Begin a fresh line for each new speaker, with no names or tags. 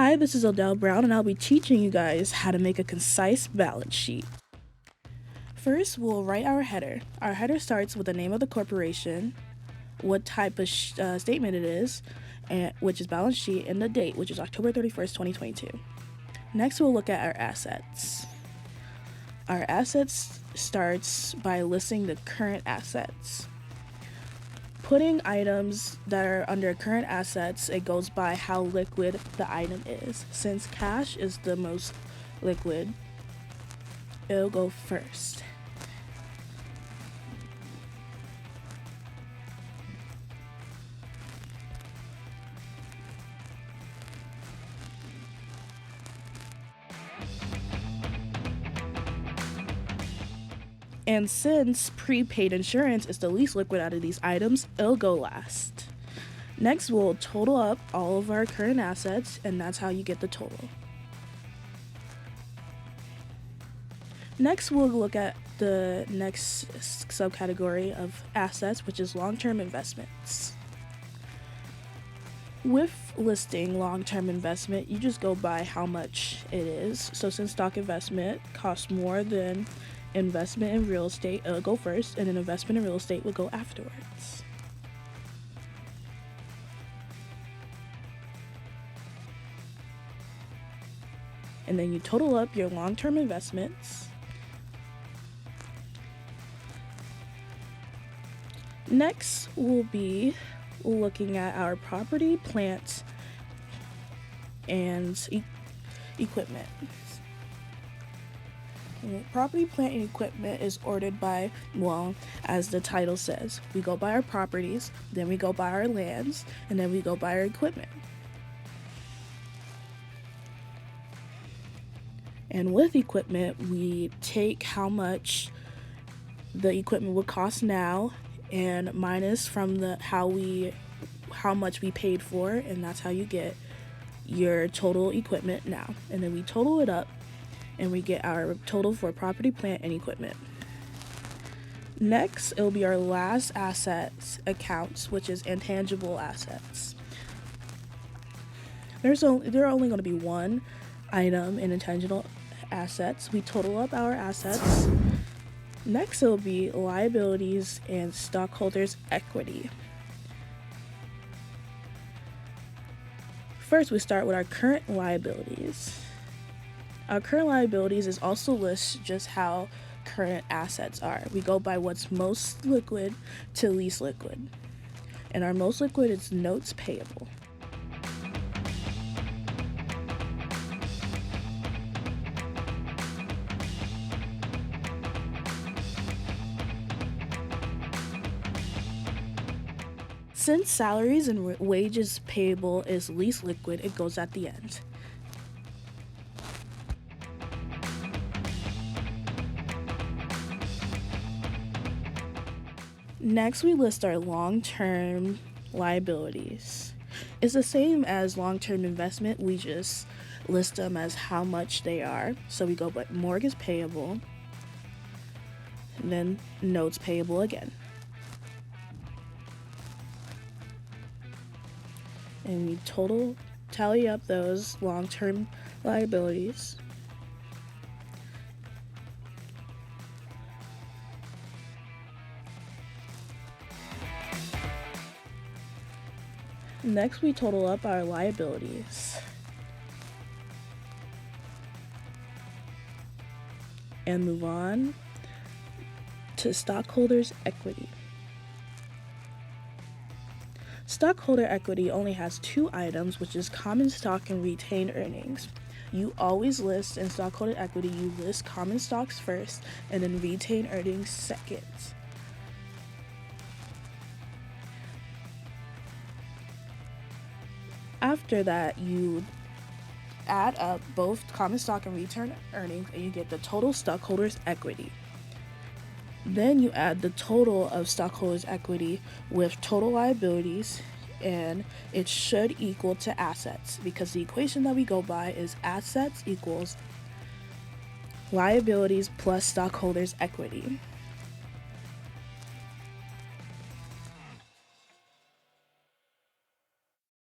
Hi, this is Odell Brown, and I'll be teaching you guys how to make a concise balance sheet. First, we'll write our header. Our header starts with the name of the corporation, what type of statement it is, which is balance sheet, and the date, which is October 31st, 2022. Next, we'll look at our assets. Our assets starts by listing the current assets. Putting items that are under current assets, it goes by how liquid the item is. Since cash is the most liquid, it'll go first. And since prepaid insurance is the least liquid out of these items, it'll go last. Next, we'll total up all of our current assets, and that's how you get the total. Next, we'll look at the next subcategory of assets, which is long-term investments. With listing long-term investment, you just go by how much it is. So since stock investment costs more than investment in real estate, it'll go first, and an investment in real estate will go afterwards. And then you total up your long-term investments. Next, we'll be looking at our property, plant, and equipment. Property, plant, and equipment is ordered by, well, as the title says. We go by our properties, then we go by our lands, and then we go by our equipment. And with equipment, we take how much the equipment would cost now and minus from how much we paid for, and that's how you get your total equipment now. And then we total it up, and we get our total for property, plant, and equipment. Next, it'll be our last assets accounts, which is intangible assets. There are only going to be one item in intangible assets. We total up our assets. Next, it'll be liabilities and stockholders' equity. First, we start with our current liabilities. Our current liabilities is also lists just how current assets are. We go by what's most liquid to least liquid. And our most liquid is notes payable. Since salaries and wages payable is least liquid, it goes at the end. Next, we list our long-term liabilities. It's the same as long-term investment, we just list them as how much they are. So we go by mortgage payable, and then notes payable again. And we tally up those long-term liabilities. Next, we total up our liabilities. And move on to stockholders' equity. Stockholder equity only has two items, which is common stock and retained earnings. You always list in stockholder equity, you list common stocks first and then retained earnings second. After that, you add up both common stock and retained earnings and you get the total stockholders equity. Then you add the total of stockholders equity with total liabilities, and it should equal to assets because the equation that we go by is assets equals liabilities plus stockholders equity.